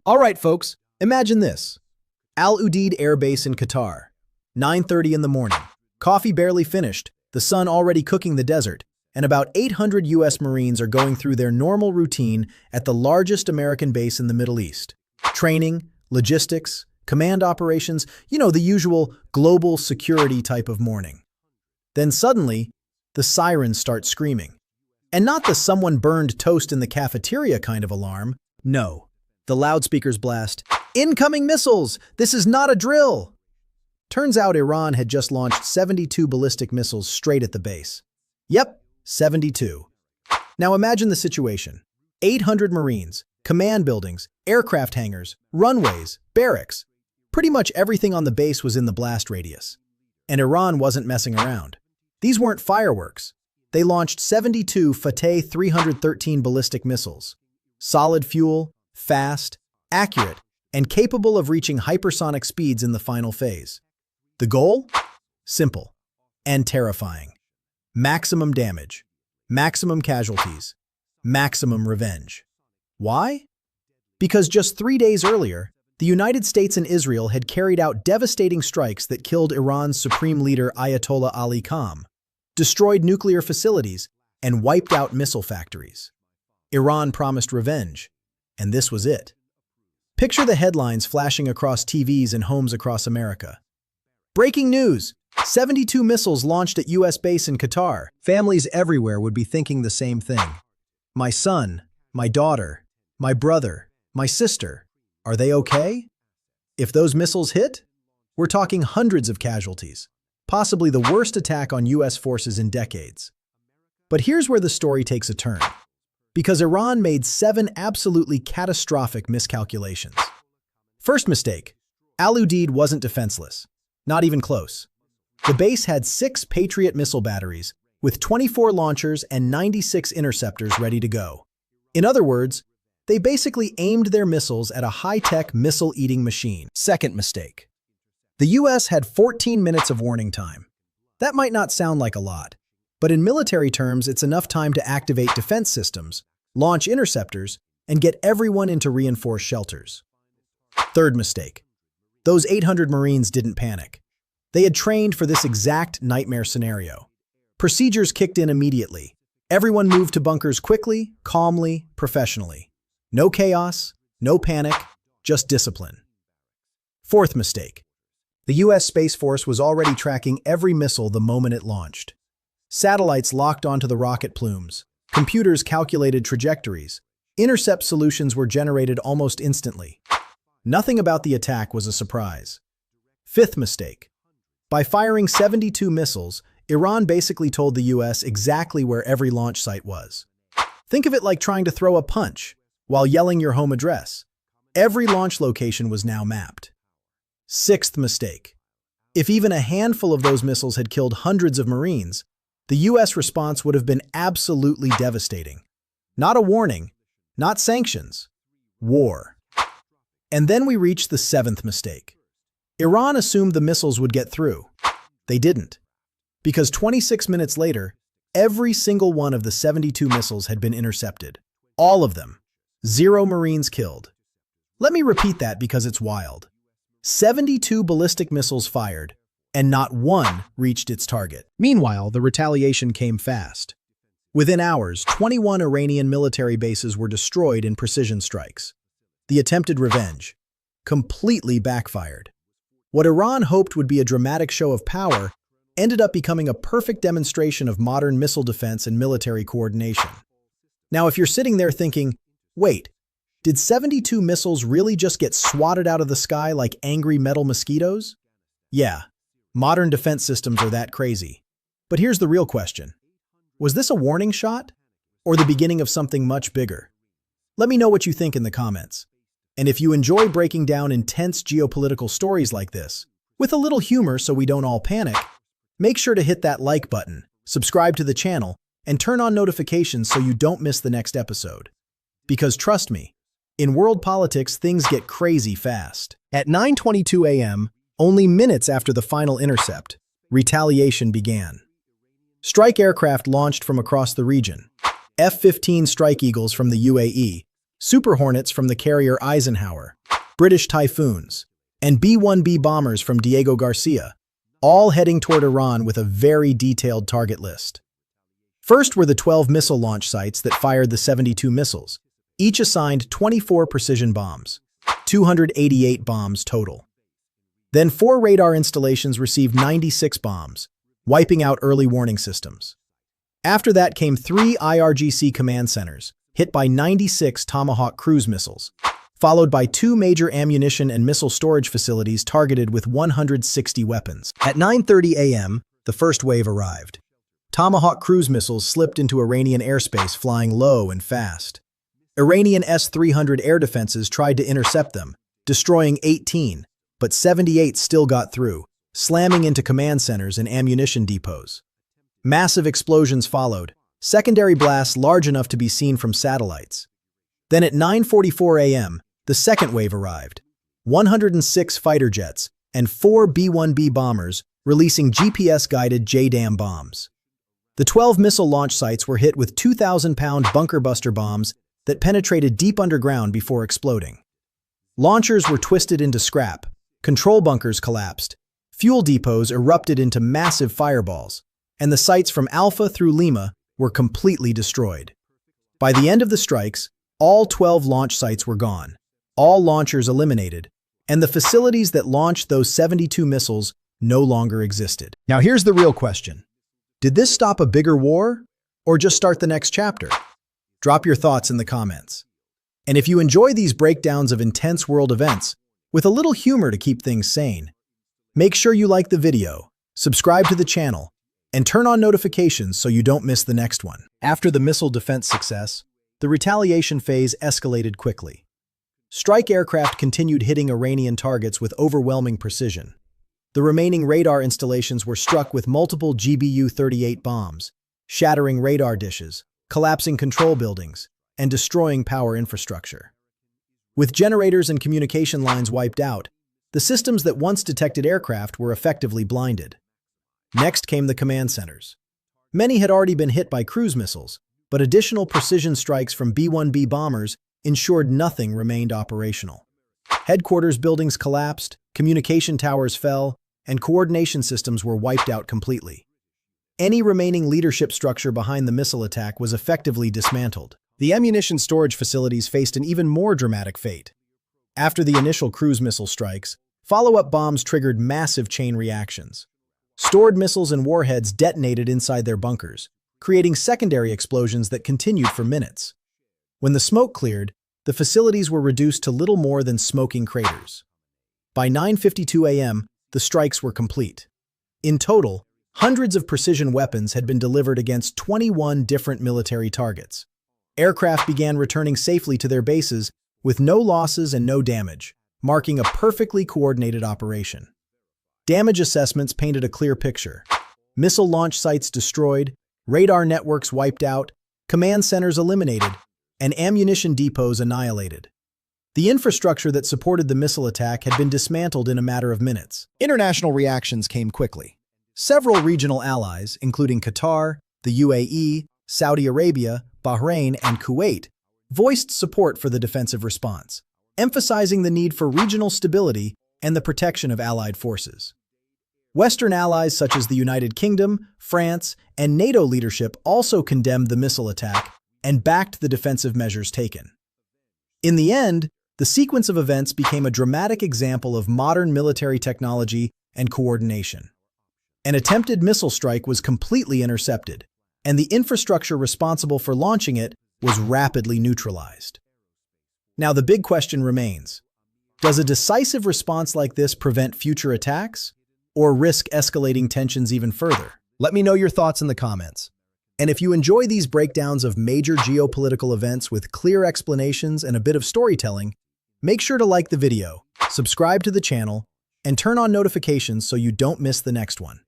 All right, folks, imagine this. Al Udeid Air Base in Qatar. 9:30 in the morning. Coffee barely finished, the sun already cooking the desert, and about 800 U.S. Marines are going through their normal routine at the largest American base in the Middle East. Training, logistics, command operations, the usual global security type of morning. Then suddenly, the sirens start screaming. And not the someone burned toast in the cafeteria kind of alarm. No. The loudspeakers blast, "Incoming missiles! This is not a drill!" Turns out Iran had just launched 72 ballistic missiles straight at the base. Yep, 72. Now imagine the situation. 800 Marines, command buildings, aircraft hangars, runways, barracks. Pretty much everything on the base was in the blast radius. And Iran wasn't messing around. These weren't fireworks. They launched 72 Fateh 313 ballistic missiles. Solid fuel, fast, accurate, and capable of reaching hypersonic speeds in the final phase. The goal? Simple and terrifying. Maximum damage, maximum casualties, maximum revenge. Why? Because just 3 days earlier, the United States and Israel had carried out devastating strikes that killed Iran's supreme leader Ayatollah Ali Khamenei, destroyed nuclear facilities, and wiped out missile factories. Iran promised revenge, and this was it. Picture the headlines flashing across TVs and homes across America. Breaking news! 72 missiles launched at U.S. base in Qatar. Families everywhere would be thinking the same thing. My son, my daughter, my brother, my sister, are they okay? If those missiles hit, we're talking hundreds of casualties, possibly the worst attack on U.S. forces in decades. But here's where the story takes a turn. Because Iran made 7 absolutely catastrophic miscalculations. First mistake, Al Udeid wasn't defenseless. Not even close. The base had 6 Patriot missile batteries, with 24 launchers and 96 interceptors ready to go. In other words, they basically aimed their missiles at a high-tech missile-eating machine. Second mistake. The U.S. had 14 minutes of warning time. That might not sound like a lot, but in military terms, it's enough time to activate defense systems, launch interceptors, and get everyone into reinforced shelters. Third mistake. Those 800 Marines didn't panic. They had trained for this exact nightmare scenario. Procedures kicked in immediately. Everyone moved to bunkers quickly, calmly, professionally. No chaos, no panic, just discipline. Fourth mistake. The U.S. Space Force was already tracking every missile the moment it launched. Satellites locked onto the rocket plumes. Computers calculated trajectories. Intercept solutions were generated almost instantly. Nothing about the attack was a surprise. Fifth mistake. By firing 72 missiles, Iran basically told the U.S. exactly where every launch site was. Think of it like trying to throw a punch while yelling your home address. Every launch location was now mapped. Sixth mistake. If even a handful of those missiles had killed hundreds of Marines, the U.S. response would have been absolutely devastating. Not a warning, not sanctions, war. And then we reach the seventh mistake. Iran assumed the missiles would get through. They didn't. Because 26 minutes later, every single one of the 72 missiles had been intercepted. All of them. 0 Marines killed. Let me repeat that because it's wild. 72 ballistic missiles fired, and not one reached its target. Meanwhile, the retaliation came fast. Within hours, 21 Iranian military bases were destroyed in precision strikes. The attempted revenge completely backfired. What Iran hoped would be a dramatic show of power ended up becoming a perfect demonstration of modern missile defense and military coordination. Now, if you're sitting there thinking, wait, did 72 missiles really just get swatted out of the sky like angry metal mosquitoes? Yeah. Modern defense systems are that crazy. But here's the real question. Was this a warning shot? Or the beginning of something much bigger? Let me know what you think in the comments. And if you enjoy breaking down intense geopolitical stories like this, with a little humor so we don't all panic, make sure to hit that like button, subscribe to the channel, and turn on notifications so you don't miss the next episode. Because trust me, in world politics, things get crazy fast. At 9:22 a.m., only minutes after the final intercept, retaliation began. Strike aircraft launched from across the region. F-15 Strike Eagles from the UAE, Super Hornets from the carrier Eisenhower, British Typhoons, and B-1B bombers from Diego Garcia, all heading toward Iran with a very detailed target list. First were the 12 missile launch sites that fired the 72 missiles, each assigned 24 precision bombs, 288 bombs total. Then 4 radar installations received 96 bombs, wiping out early warning systems. After that came 3 IRGC command centers, hit by 96 Tomahawk cruise missiles, followed by 2 major ammunition and missile storage facilities targeted with 160 weapons. At 9:30 a.m., the first wave arrived. Tomahawk cruise missiles slipped into Iranian airspace, flying low and fast. Iranian S-300 air defenses tried to intercept them, destroying 18, but 78 still got through, slamming into command centers and ammunition depots. Massive explosions followed, secondary blasts large enough to be seen from satellites. Then at 9:44 a.m., the second wave arrived. 106 fighter jets and 4 B-1B bombers releasing GPS-guided JDAM bombs. The 12 missile launch sites were hit with 2,000-pound bunker buster bombs that penetrated deep underground before exploding. Launchers were twisted into scrap, control bunkers collapsed, fuel depots erupted into massive fireballs, and the sites from Alpha through Lima were completely destroyed. By the end of the strikes, all 12 launch sites were gone, all launchers eliminated, and the facilities that launched those 72 missiles no longer existed. Now here's the real question. Did this stop a bigger war, or just start the next chapter? Drop your thoughts in the comments. And if you enjoy these breakdowns of intense world events, with a little humor to keep things sane, make sure you like the video, subscribe to the channel, and turn on notifications so you don't miss the next one. After the missile defense success, the retaliation phase escalated quickly. Strike aircraft continued hitting Iranian targets with overwhelming precision. The remaining radar installations were struck with multiple GBU-38 bombs, shattering radar dishes, collapsing control buildings, and destroying power infrastructure. With generators and communication lines wiped out, the systems that once detected aircraft were effectively blinded. Next came the command centers. Many had already been hit by cruise missiles, but additional precision strikes from B-1B bombers ensured nothing remained operational. Headquarters buildings collapsed, communication towers fell, and coordination systems were wiped out completely. Any remaining leadership structure behind the missile attack was effectively dismantled. The ammunition storage facilities faced an even more dramatic fate. After the initial cruise missile strikes, follow-up bombs triggered massive chain reactions. Stored missiles and warheads detonated inside their bunkers, creating secondary explosions that continued for minutes. When the smoke cleared, the facilities were reduced to little more than smoking craters. By 9:52 a.m., the strikes were complete. In total, hundreds of precision weapons had been delivered against 21 different military targets. Aircraft began returning safely to their bases with no losses and no damage, marking a perfectly coordinated operation. Damage assessments painted a clear picture. Missile launch sites destroyed, radar networks wiped out, command centers eliminated, and ammunition depots annihilated. The infrastructure that supported the missile attack had been dismantled in a matter of minutes. International reactions came quickly. Several regional allies, including Qatar, the UAE, Saudi Arabia, Bahrain, and Kuwait, voiced support for the defensive response, emphasizing the need for regional stability and the protection of allied forces. Western allies such as the United Kingdom, France, and NATO leadership also condemned the missile attack and backed the defensive measures taken. In the end, the sequence of events became a dramatic example of modern military technology and coordination. An attempted missile strike was completely intercepted, and the infrastructure responsible for launching it was rapidly neutralized. Now the big question remains, does a decisive response like this prevent future attacks, or risk escalating tensions even further? Let me know your thoughts in the comments. And if you enjoy these breakdowns of major geopolitical events with clear explanations and a bit of storytelling, make sure to like the video, subscribe to the channel, and turn on notifications so you don't miss the next one.